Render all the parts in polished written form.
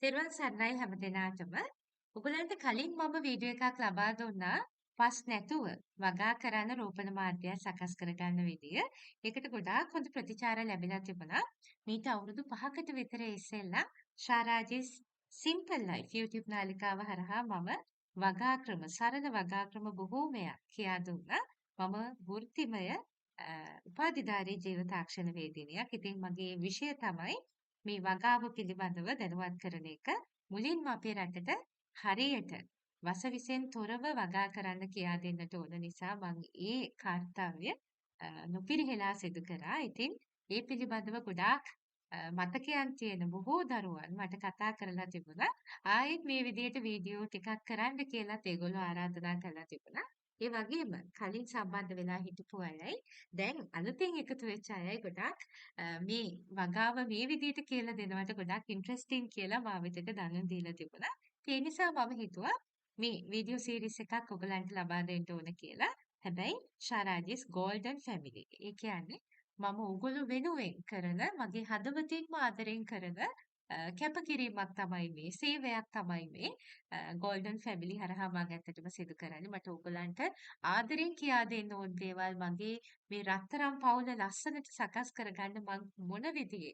තෙරුවන් සරණයි හැමදෙනාටම. ඔයගලන්ට කලින් මම වීඩියෝ එකක් ලබා දුන්නා පස් නැතුව වගා කරන්න රෝපණ මාධ්‍ය සකස් කරගන්න විදිය. ඒකට ගොඩාක් හොඳ ප්‍රතිචාර ලැබිලා තිබුණා. මීට අවුරුදු 5කට විතර ඉස්සෙල්ලා ශාරාජිස් සිම්පල් ලයිෆ් YouTube නාලිකාව හරහා මම වගා ක්‍රම සරල වගා ක්‍රම බොහෝමයක් කියා දුන්නා. මම වෘත්තිමය උපාධිධාරී ජීව තාක්ෂණ වේදිනියක්. ඉතින් මගේ විෂය තමයි මේ වගාව පිළිබඳව දැනුවත් කරන එක. මුලින්ම අපේ රටට හරියට වසවිසෙන් තොරව වගා කරන්න කියා දෙන්නට ඕන නිසා මම ඒ කාර්යය නොපිරිහෙලා සිදු කරා. ඉතින් ඒ පිළිබඳව ගොඩාක් මතකයන් තියෙන බොහෝ දරුවන් මට කතා කරලා තිබුණා. ආයෙත් මේ විදිහට වීඩියෝ ටිකක් කරන්න කියලාත් ඒගොල්ලෝ ආරාධනා කරලා තිබුණා. ඒ වගේම කලින් සම්බන්ධ වෙලා හිටපු අයයි දැන් අලුතෙන් එකතු වෙච්ච අයයි ගොඩාක් මේ වගාව මේ විදිහට කියලා දෙනවට ගොඩාක් ඉන්ට්‍රෙස්ටිං කියලා මා වෙතට දැනුම් දීලා තිබුණා. ඒ නිසා මම හිතුවා මේ වීඩියෝ සීරීස් එකක් ඔයගලන්ට ලබා දෙන්න ඕන කියලා. හැබැයි ශාරාජිස් ගෝල්ඩන් ෆැමිලි. ඒ කියන්නේ මම ඕගොල්ලෝ වෙනුවෙන් කරන මගේ හදවතින්ම ආදරෙන් කරන කැපකිරීමක් තමයි මේ සේවයක් තමයි මේ ගෝල්ඩන් ෆැමිලි හරහා මම ඇත්තටම සිදු කරන්නේ. මට ඕගලන්ට ආදරෙන් කියා දෙන්න ඕන දේවල් මගේ මේ රත්තරන් පවුල ලස්සනට සකස් කරගන්න මං මොන විදිහේ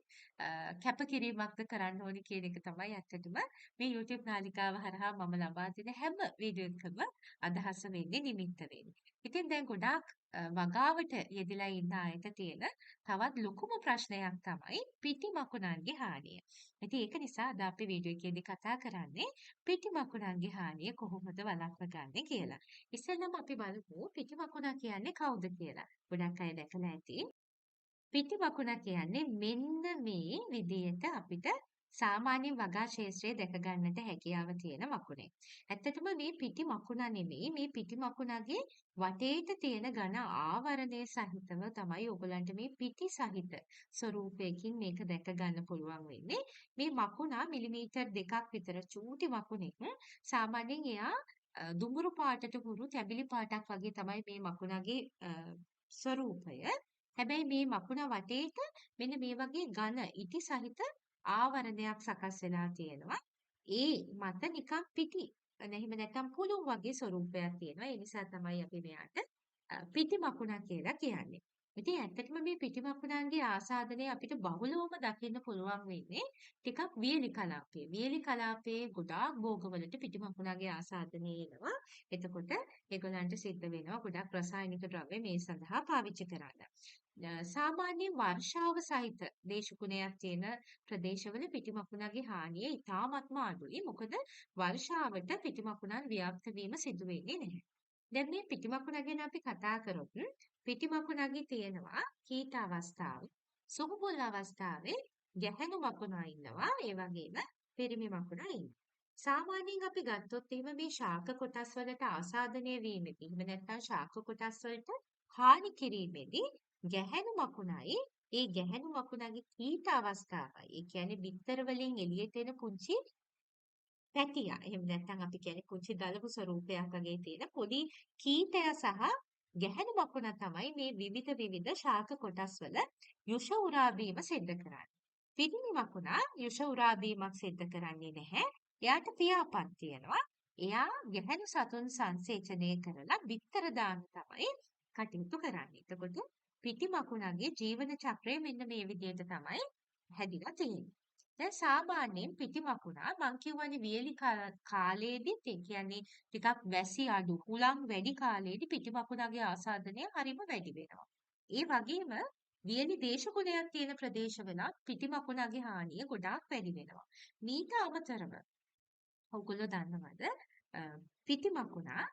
කැපකිරීමක්ද කරන්න ඕනි කියන එක තමයි ඇත්තටම මේ YouTube නාලිකාව හරහා මම ලබා දෙන හැම වීඩියෝ එකකම අදහස වෙන්නේ නිමිත්ත වෙන්නේ. ඉතින් දැන් ගොඩාක් වගාවට යෙදලා ඉන්න අයට තියෙන තවත් ලොකුම ප්‍රශ්නයක් තමයි පිටි මකුණන්ගේ හානිය. ඉතින් ඒක නිසා අද අපි වීඩියෝ එකේදී කතා කරන්නේ පිටි මකුණන්ගේ හානිය කොහොමද වළක්ව ගන්න කියලා. ඉස්සෙල්ලාම අපි බලමු පිටි මකුණා කියන්නේ කවුද කියලා. ගොඩක් අය දැකලා ඇති. පිටි මකුණා කියන්නේ මෙන්න මේ විදියට අපිට සාමාන්‍ය වගා ක්ෂේත්‍රයේ දැක ගන්නට හැකියාව තියෙන මකුණෙක්. ඇත්තටම මේ පිටි මකුණා නෙමෙයි මේ පිටි මකුණාගේ වටේට තියෙන ඝන ආවරණය සහිතව තමයි ඔයගලන්ට මේ පිටි සහිත ස්වරූපයකින් මේක දැක ගන්න පුළුවන් වෙන්නේ. මේ මකුණා මිලිමීටර් 2ක් විතර චූටි මකුණෙක්. සාමාන්‍යයෙන් එයා දුඹුරු පාටට හුරු තැඹිලි පාටක් වගේ තමයි මේ මකුණාගේ ස්වරූපය. හැබැයි මේ මකුණ වටේට මෙන්න මේ වගේ ඝන ඉටි සහිත ආවරණයක් සකස් වෙලා තියෙනවා. ඒ මත නිකන් පිටි එහෙම නැත්නම් පුළුන් වගේ ස්වරූපයක් තියෙනවා. ඒ නිසා තමයි අපි මෙයාට පිටි මකුණා කියලා කියන්නේ. ඉතින් ඇත්තටම මේ පිටි මකුණන්ගේ ආසාදනය අපිට බහුලවම දකින්න පුළුවන් වෙන්නේ ටිකක් වියලි කලාපයේ. වියලි කලාපයේ ගොඩාක් භෝගවලට පිටි මකුණන්ගේ ආසාදනය එනවා. එතකොට ඒගොල්ලන්ට සිද්ධ වෙනවා ගොඩක් රසායනික ද්‍රව්‍ය මේ සඳහා පාවිච්චි කරන්න. සාමාන්‍යයෙන් වර්ෂාව සහිත දේශගුණයක් තියෙන ප්‍රදේශවල පිටි මකුණන්ගේ හානිය ඉතාමත්ම අඩුයි. මොකද වර්ෂාවට පිටි මකුණන් ව්‍යාප්ත වීම සිදු වෙන්නේ නැහැ. දැන් මේ පිටි මකුණ ගැන අපි කතා කරොත් පිටි මකුණගේ තියෙනවා කීට අවස්ථාව, සුහුබුල් අවස්ථාවේ ගැහැණු මකුණා ඉන්නවා, ඒ වගේම පිරිමි මකුණා ඉන්නවා. සාමාන්‍යයෙන් අපි ගත්තොත් එහෙම මේ ශාක කොටස් වලට ආසාදනය වීමේදී එහෙම නැත්නම් ශාක කොටස් වලට හානි කිරීමේදී ගැහැණු මකුණයි ඒ ගැහැණු මකුණගේ කීට අවස්ථාවයි. ඒ කියන්නේ බිත්තර වලින් එළියට එන පුංචි පැටියා. එහෙම නැත්නම් අපි කියන්නේ කුංචි දලබු ස්වරූපයක් වගේ තියෙන පොඩි කීටය සහ ගැහැණු මකුණ තමයි මේ විවිධ ශාක කොටස් වල යුෂ උරා බීම සිද්ධ කරන්නේ. පිරිමි මකුණා යුෂ උරා බීමක් සිද්ධ කරන්නේ නැහැ. එයාට පියාපත් තියෙනවා. එයා ගැහැණු සතුන් සංසේචනය කරලා බිත්තර දාන්න තමයි කටයුතු කරන්නේ. එතකොට පිටි මකුණගේ ජීවන චක්‍රය මෙන්න මේ විදිහට තමයි හැදිලා තියෙන්නේ. දැන් සාමාන්‍යයෙන් පිටි මකුණා මං කියවනේ වියලි කාලයේදීත් ඒ කියන්නේ ටිකක් වැසි අඩු හුලං වැඩි කාලයේදී පිටි මකුණාගේ ආසාදනය හරිම වැඩි වෙනවා. ඒ වගේම වියලි දේශගුණයක් තියෙන ප්‍රදේශවල පිටි මකුණාගේ හානිය ගොඩාක් වැඩි වෙනවා. මීට අමතරව ඔයගොල්ලෝ දන්නවද පිටි මකුණා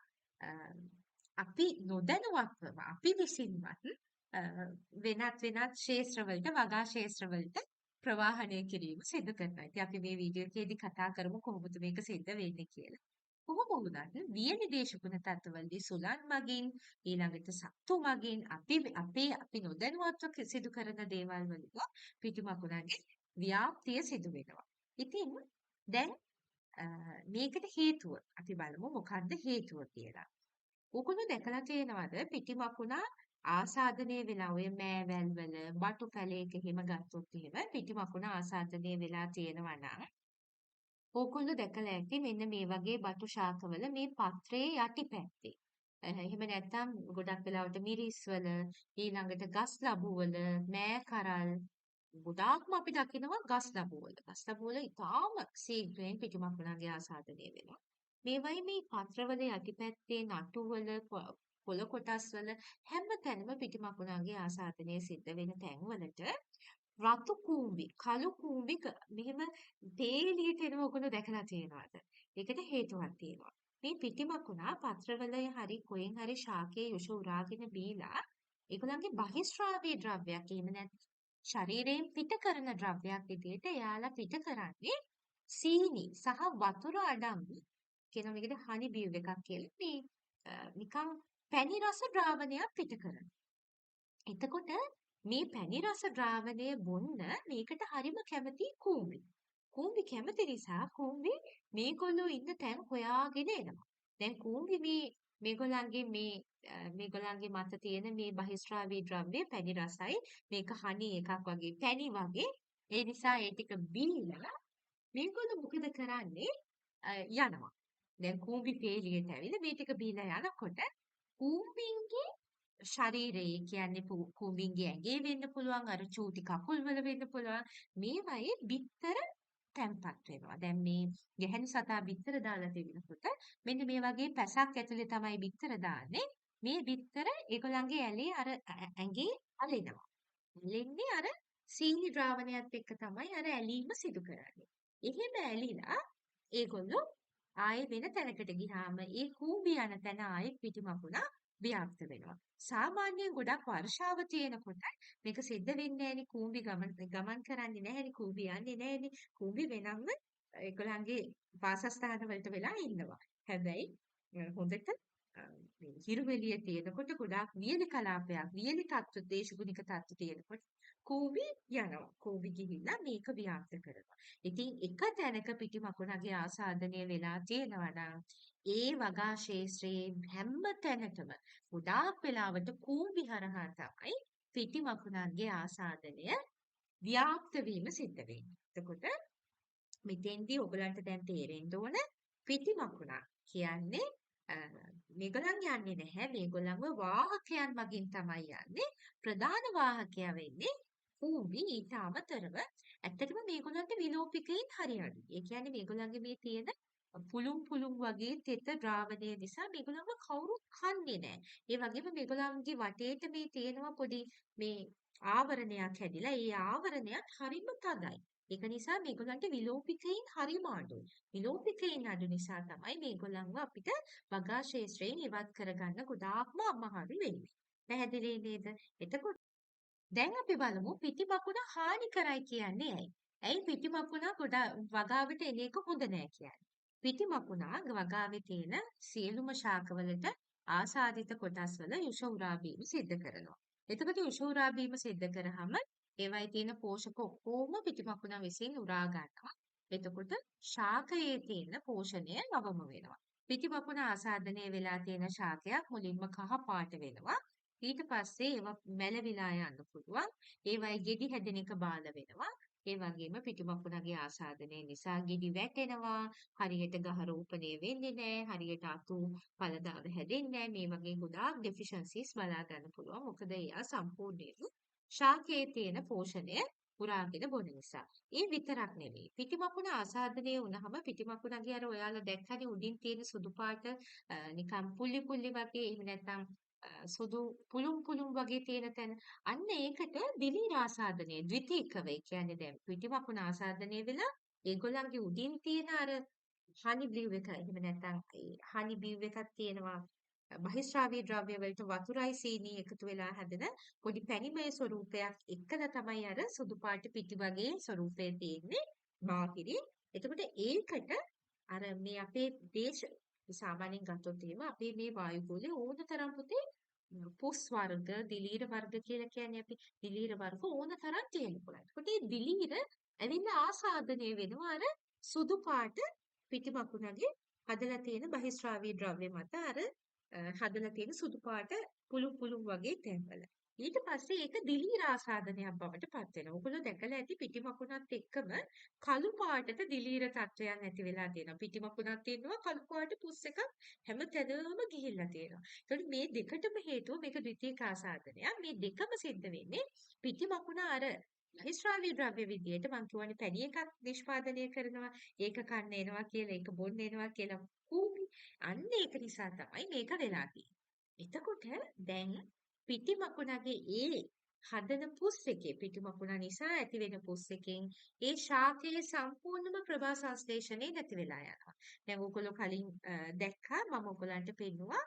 අපි නොදැනුවත්වම අපි විසින්වත් වෙනත් ක්ෂේත්‍රවලට වගා ක්ෂේත්‍රවලට ප්‍රවාහනය කිරීම සිදු කරනවා. ඉතින් අපි මේ වීඩියෝ එකේදී කතා කරමු කොහොමද මේක සිද්ධ වෙන්නේ කියලා. කොහොම වුණත් වියලි දේශගුණ තත්ත්වවලදී සුළං මගින් ඊළඟට සත්තු මගින් අපි නොදැනුවත්ව සිදු කරන දේවල් වලින් පිටි මකුණගේ ව්‍යාප්තිය සිදු වෙනවා. ඉතින් දැන් මේකට හේතුව අපි බලමු මොකක්ද හේතුව කියලා. ඔයගොල්ලෝ දැකලා තියෙනවද පිටි මකුණා ආසාදනය වෙලා ඔය මෑවැල් වල බටු පැලයක එහෙම ගත්තොත් එහෙම පිටි මකුණ ආසාදනය වෙලා තියෙනවා නම් ඕගොල්ලෝ දැකලා ඇති මෙන්න මේ වගේ බටු ශාකවල මේ පත්‍රයේ යටිපැත්තේ. එහෙම නැත්නම් ගොඩක් වෙලාවට මිරිස්වල ඊළඟට ගස් ලබුවල මෑ කරල් ගොඩාක්ම අපි දකිනවා ගස් ලබුවල. ගස් ලබුවල ඉතාම ශීඝ්‍රයෙන් පිටිමකුණන්ගේ ආසාදනය වෙනවා. මේවයි මේ පත්‍රවල යටිපැත්තේ නටුවල පොළ කොටස්වල හැම තැනම පිටිමකුණන්ගේ ආසාදනය සිද්ධ වෙන තැන්වලට රතු කූඹි, කළු කූඹි මෙහෙම පේලියට එනවා ඔයගොල්ලෝ දැකලා තියෙනවද? ඒකට හේතුවක් තියෙනවා. මේ පිටිමකුණා පත්‍රවල හරි කොහෙන් හරි ශාකයේ යොෂ උරාගෙන බීලා ඒගොල්ලන්ගේ බහිස්රාවී ද්‍රව්‍යයක් එහෙම නැත්නම් ශරීරයෙන් පිට කරන ද්‍රව්‍යයක් විදිහට එයාලා පිට කරන්නේ සීනි සහ වතුර අඩංගු කියන මේකට හනි බිව් එකක් කියලා මේ නිකන් පැණි රස ද්‍රාවණයක් පිට කරනවා. එතකොට මේ පැණි රස ද්‍රාවණය බොන්න මේකට හරිම කැමති කූඹි. කූඹි කැමති නිසා කූඹි මේගොල්ලෝ ඉන්න තැන් හොයාගෙන එනවා. දැන් කූඹි මේගොල්ලන්ගේ මත තියෙන මේ බහිස්රාවී ද්‍රව්‍ය පැණි රසයි. මේක හනි එකක් වගේ පැණි වගේ. ඒ නිසා ඒ ටික බීලා මේගොල්ලෝ මොකද කරන්නේ? යනවා. දැන් කූඹි පේලියට ඇවිල්ලා මේ ටික බීලා යනකොට කූඹින්ගේ ශරීරයේ කියන්නේ කූඹින්ගේ ඇඟේ වෙන්න පුළුවන් අර චූටි කකුල් වල වෙන්න පුළුවන් මේවයේ බිත්තර තැම්පත් වෙනවා. දැන් මේ ගැහැණු සතා බිත්තර දාලා තිබෙනකොට මෙන්න මේ වගේ පැසක් ඇතුලේ තමයි බිත්තර දාන්නේ. මේ බිත්තර ඒගොල්ලන්ගේ ඇලේ අර ඇඟේ අලෙනවා. ඇලෙන්නේ අර සීනි ද්‍රාවණයත් එක්ක තමයි අර ඇලීම සිදු කරන්නේ. එහෙම ඇලිලා ඒගොල්ලෝ ආයේ වෙන තැනකට ගියාම ඒ කූඹි යන තැන ආයේ පිටිමකුණා ව්‍යාප්ත වෙනවා. සාමාන්‍යයෙන් ගොඩක් වර්ෂාව තියෙනකොට මේක සිද්ධ වෙන්නේ නැහෙනි කූඹි ගමන් කරන්නේ නැහෙනි කූඹි යන්නේ නැහෙනි කූඹි වෙනම්ම ඒගොල්ලන්ගේ වාසස්ථාන වලට වෙලා ඉන්නවා. හැබැයි හොඳට මේ හිරුවෙලිය තියෙනකොට ගොඩාක් වියලි කලාපයක් වියලි තත්ත්ව දේශගුණික තත්ත්ව තියෙනකොට කූඹි යනවා. කූඹි ගිහිල්ලා මේක ව්‍යාප්ත කරනවා. ඉතින් එක තැනක පිටිමකුණගේ ආසාදනය වෙලා තියෙනවා නම් ඒ වගා ශේෂ්ත්‍රයේ හැම තැනටම ගොඩාක් වෙලාවට කූඹි හරහා තමයි පිටිමකුණන්ගේ ආසාදනය ව්‍යාප්ත වීම සිද්ධ වෙන්නේ. එතකොට මෙතෙන්දී ඔයගලන්ට දැන් තේරෙන්න ඕන පිටිමකුණක් කියන්නේ මේගොල්ලන් යන්නේ නැහැ මේගොල්ලන්ව වාහකයන් මගින් තමයි යන්නේ ප්‍රධාන වාහකයා වෙන්නේ කූඹි ඊට අමතරව ඇත්තටම මේගොල්ලන්ට විලෝපිකයින් හරි අඩුයි. ඒ කියන්නේ මේගොල්ලන්ගේ මේ තියෙන පුළුම් වගේ තෙත ද්‍රාවණය නිසා මේගොල්ලන්ව කවුරුත් කන්නේ නැහැ. ඒ වගේම මේගොල්ලන්ගේ වටේට මේ තියෙනවා පොඩි මේ ආවරණයක් හැදිලා ඒ ආවරණයත් හරිම තදයි. ඒක නිසා මේගොල්ලන්ට විලෝපිකයින් හරිම අඩුයි. විලෝපිකයින් අඩු නිසා තමයි මේගොල්ලන්ව අපිට වගා ශේෂ්ත්‍රයෙන් ඉවත් කරගන්න ගොඩාක්ම අමාරු වෙන්නේ. පැහැදිලි නේද? එතකොට දැන් අපි බලමු පිටිමකුණ හානි කරයි කියන්නේ ඇයි? ඇයි පිටිමකුණ වගාවට එන එක හොඳ නෑ කියන්නේ? පිටිමකුණා වගාවේ තියෙන සියලුම ශාකවලට ආසාදිත කොටස් වල යුෂ උරා බීම සිද්ධ කරනවා. එතකොට යුෂ උරා බීම සිද්ධ කරාම ඒවයි තියෙන පෝෂක ඔක්කොම පිටිමකුණ විසින් උරා ගන්නවා. එතකොට ශාකයේ තියෙන පෝෂණය අවම වෙනවා. පිටිමකුණ ආසාදනය වෙලා තියෙන ශාකයක් මුලින්ම කහ පාට වෙනවා. ඊට පස්සේ ඒවා මැලවිලා යන්න පුළුවන්. ඒවයි ගෙඩි හැදෙන එක බාධ වෙනවා. ඒ වගේම පිටිමකුණගේ ආසාදනය නිසා ගෙඩි වැටෙනවා. හරියට ගහ රෝපණය වෙන්නේ නැහැ. හරියට අතු පළදාව හැදෙන්නේ නැහැ. මේ වගේ ගොඩාක් ඩෙෆිෂන්සිස් බලා ගන්න පුළුවන්. මොකද එයා සම්පූර්ණයෙන්ම ශාකයේ තියෙන පෝෂණය උරාගෙන බොන නිසා. ඒ විතරක් නෙවෙයි. පිටිමකුණ ආසාදනය වුණාම පිටිමකුණගේ අර ඔයාලා දැක්කනේ උඩින් තියෙන සුදු පාට නිකන් පුල්ලි පුල්ලි වගේ එහෙම නැත්නම් සුදු පුළුම් වගේ තියෙන තැන අන්න ඒකට දිලීර ආසාදනය ද්විතීකව ඒ කියන්නේ දැන් පිටිමකුණ ආසාදනය වෙලා ඒගොල්ලන්ගේ උඩින් තියෙන අර හනි බ්ලිව් එක එහෙම නැත්නම් ඒ හනි බ්ලිව් එකක් තියෙනවා බහිස්රාවී ද්‍රව්‍ය වලට වතුරයි සීනි එකතු වෙලා හැදෙන පොඩි පැණිමය ස්වරූපයක් එක්කලා තමයි අර සුදු පාට පිටි වගේ ස්වරූපය තියෙන්නේ බාහිරින්. එතකොට ඒකට අර මේ අපේ සාමාන්‍යයෙන් ගත්තොත් එහෙම අපේ මේ වායුගෝලයේ ඕනතරම් පුතේ පුස් වර්ග, දිලීර වර්ග කියලා කියන්නේ අපි දිලීර වර්ග ඕනතරම් තියෙන්න පුළුවන්. ඒකට මේ දිලීර ඇවිල්ලා ආසාදනය වෙනවා අර සුදු පාට පිටිමකුණගේ හදලා තියෙන බහිස්රාවී ද්‍රව්‍ය මත අර හදලා තියෙන සුදු පාට පුළු වගේ තැන්වල. ඊට පස්සේ ඒක දිලීර ආසාදනයක් බවට පත් වෙනවා. ඔයගොල්ලෝ දැකලා ඇති පිටි මකුණත් එක්කම කළු පාටට දිලීර තත්වයක් නැති වෙලා තියෙනවා. පිටි මකුණක් තියෙනවා කළු පාට පුස් එකක් හැමතැනම ගිහිල්ලා තියෙනවා. ඒතකොට මේ දෙකටම හේතුව මේක ද්විතීයික ආසාදනයක්. මේ දෙකම සිද්ධ වෙන්නේ පිටි මකුණ අර හිස්රාවී ද්‍රව්‍ය විදියට මං කියවනේ පැණි එකක් නිෂ්පාදනය කරනවා. ඒක කන්න එනවා කියලා, ඒක බොන්න එනවා කියලා කූපි. අන්න ඒක නිසා තමයි මේක වෙලා තියෙන්නේ. එතකොට දැන් පිටි මකුණගේ ඒ හදන පුස් එකේ පිටි මකුණ නිසා ඇති වෙන පුස් එකෙන් ඒ ශාකයේ සම්පූර්ණම ප්‍රභා සංශ්ලේෂණය නැති වෙලා යනවා. දැන් ඔයගොල්ලෝ කලින් දැක්කා මම ඔයගලන්ට පෙන්නුවා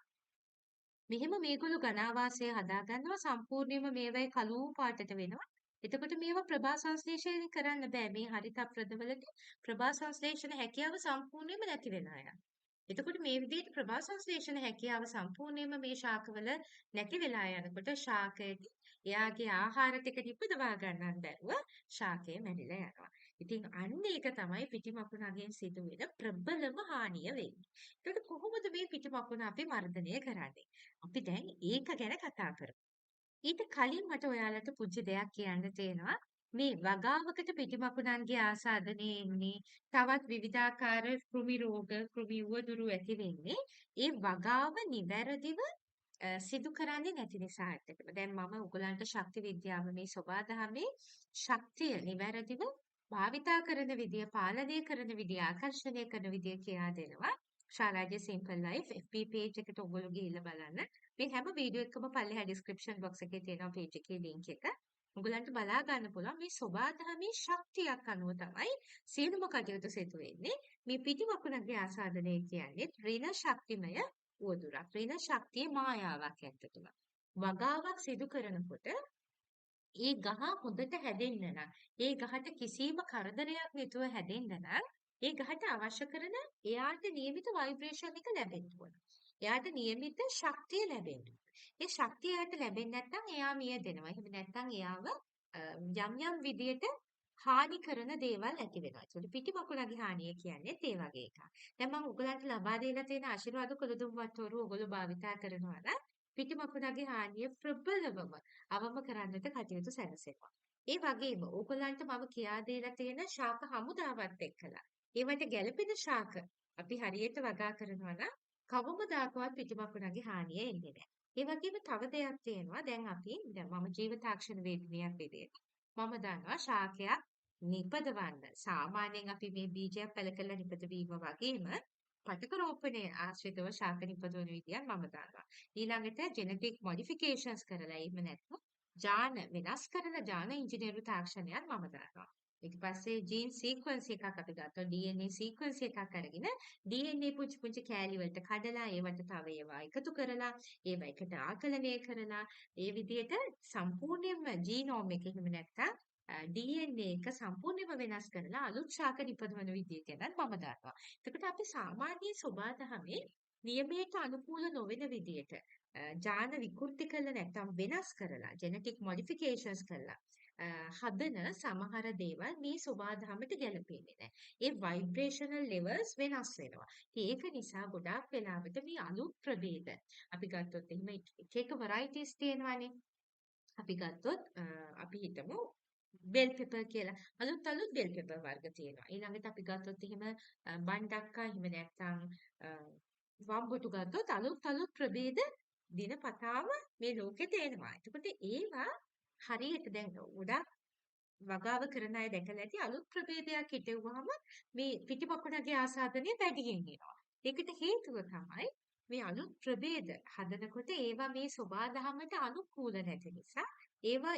මෙහෙම මේගොල්ලෝ ඝනාවාසය හදාගන්නවා සම්පූර්ණයෙන්ම මේවයි කළු පාටට වෙනවා. එතකොට මේවා ප්‍රභා සංශ්ලේෂණය කරන්න බෑ. මේ හරිත ප්‍රදවලදී ප්‍රභා සංශ්ලේෂණ හැකියාව සම්පූර්ණයෙන්ම නැති වෙලා යනවා. එතකොට මේ විදිහට ප්‍රභා සංශ්ලේෂණ හැකියාව සම්පූර්ණයෙන්ම මේ ශාකවල නැති වෙලා යනකොට ශාකයට එයාගේ ආහාර ටික නිපදවා ගන්නත් බැරුව ශාකය මැරිලා යනවා. ඉතින් අන්න ඒක තමයි පිටිමකුණගෙන් සිදුවෙන ප්‍රබලම හානිය වෙන්නේ. එතකොට කොහොමද මේ පිටිමකුණ අපි මර්ධනය කරන්නේ? අපි දැන් ඒක ගැන කතා කරමු. ඊට කලින් මට ඔයාලට පුංචි දෙයක් කියන්න තියෙනවා. මේ වගාවකට පිටිමකුණන්ගේ ආසාදනයේ ඉන්නේ තවත් විවිධාකාර කෘමි රෝග, කෘමි උවදුරු ඇති වෙන්නේ ඒ වගාව නිවැරදිව සිදු කරන්නේ නැති නිසා ඇත්තටම. දැන් මම උගලන්ට ශක්ති විද්‍යාව මේ සබාදහමේ ශක්තිය නිවැරදිව භාවිතා කරන විදිය, පාලනය කරන විදිය, ආකර්ෂණය කරන විදිය කියා දෙනවා. ශාලාගේ සිම්පල් ලයිෆ් FB page එකට ඔයගොල්ලෝ ගිහිල්ලා බලන්න. මේ හැම වීඩියෝ එකකම පල්ලෙහා description box එකේ තියෙනවා page එකේ link එක. ඔයගලන්ට බලා ගන්න පුළුවන් මේ සබාදහමේ ශක්තියක් අනුව තමයි සියලුම කටයුතු සිදු වෙන්නේ. මේ පිටිවකුණගේ ආසාදනය කියන්නේ ඍණ ශක්තිමය උවදුරක්. ඍණ ශක්තියේ මායාවක් ඇත්තටම. වගාවක් සිදු කරනකොට ඒ ගහ හොඳට හැදෙන්න නම් ඒ ගහට කිසිම කරදරයක් නැතුව හැදෙන්න නම් ඒ ගහට අවශ්‍ය කරන එයාට නියමිත ভাইබ්‍රේෂන් එක ලැබෙන්න ඕන. එයාට නියමිත ශක්තිය ලැබෙන්න ඕන. ඒ ශක්තිය එයාට ලැබෙන්නේ නැත්නම් එයා මියදෙනවා. එහෙම නැත්නම් එයාව යම් යම් විදියට හානි කරන දේවල් ඇති වෙනවා. ඒකට පිටිමකුණගේ හානිය කියන්නේ ඒ වගේ එකක්. දැන් මම ඔයගලන්ට ලබා දෙලා තියෙන ආශිර්වාද කුලදුම් වට්ටෝරුව ඔයගොල්ලෝ භාවිතා කරනවා නම් පිටිමකුණගේ හානිය ප්‍රබලවම අවම කරන්නට කටයුතු සැලසෙනවා. ඒ වගේම ඕගොල්ලන්ට මම කියා දීලා තියෙන ශාක හමුදාවත් එක්කලා ඒවට ගැළපෙන ශාක අපි හරියට වගා කරනවා නම් කවමදාකවත් පිටිමකුණගේ හානිය එන්නේ නැහැ. ඒ වගේම තව දෙයක් තියෙනවා. දැන් මම ජීව තාක්ෂණ වේදිනියක් විදිහට මම දන්නවා ශාකයක් නිපදවන්න සාමාන්‍යයෙන් අපි මේ බීජයක් පැල කරලා නිපදවීම වගේම පටක රෝපණය ආශ්‍රිතව ශාක නිපදවන විදියක් මම දන්නවා. ඊළඟට ජෙනටික් මොඩිෆිකේෂන්ස් කරලා එහෙම නැත්නම් ජාන වෙනස් කරන ජාන ඉංජිනේරු තාක්ෂණයක් මම දන්නවා. ඊට පස්සේ ජීන් සීක්වන්ස් එකක් අපි ගත්තා DNA සීක්වන්ස් එකක් අරගෙන DNA පුංචි පුංචි කෑලි වලට කඩලා ඒවට තව ඒවා එකතු කරලා ඒවා එකට ආකලනය කරලා ඒ විදිහට සම්පූර්ණයෙන්ම ජීනෝම් එක එහෙම නැත්නම් DNA එක සම්පූර්ණයෙන්ම වෙනස් කරලා අලුත් ශාක නිපදවන විදිය ගැන මම දන්නවා. එතකොට අපි සාමාන්‍ය සබාදහමේ නියමයට අනුකූල නොවන විදියට ජාන විකෘති කරලා නැත්නම් වෙනස් කරලා ජෙනටික් මොඩිෆිකේෂන්ස් කරලා හදන සමහර දේවල් මේ සබාදහමට ගැලපෙන්නේ නැහැ. ඒ ভাইබ්‍රේෂනල් ලෙවල්ස් වෙනස් වෙනවා. ඒක නිසා ගොඩාක් වෙලාවට මේ අලුත් ප්‍රභේද අපි ගත්තොත් එහෙම එක එක varieties තියෙනවානේ. අපි ගත්තොත් අපි හිතමු බෙල් පෙපර් කියලා. අලුත් බෙල් පෙපර් වර්ග තියෙනවා. ඊළඟට අපි ගත්තොත් එහෙම බණ්ඩක්කා එහෙම නැත්නම් වම්බුටු ගත්තොත් අලුත් ප්‍රභේද දිනපතාම මේ ලෝකෙට එනවා. එතකොට ඒවා හරියට දැන් ගොඩක් වගාව කරන අය දැකලා ඇති අලුත් ප්‍රභේදයක් හිටවුවාම මේ පිටිපකුණගේ ආසාදනය වැඩියෙන් එනවා. ඒකට හේතුව තමයි මේ අලුත් ප්‍රභේද හදනකොට ඒවා මේ සබාදහමට අනුකූල නැති නිසා ඒවා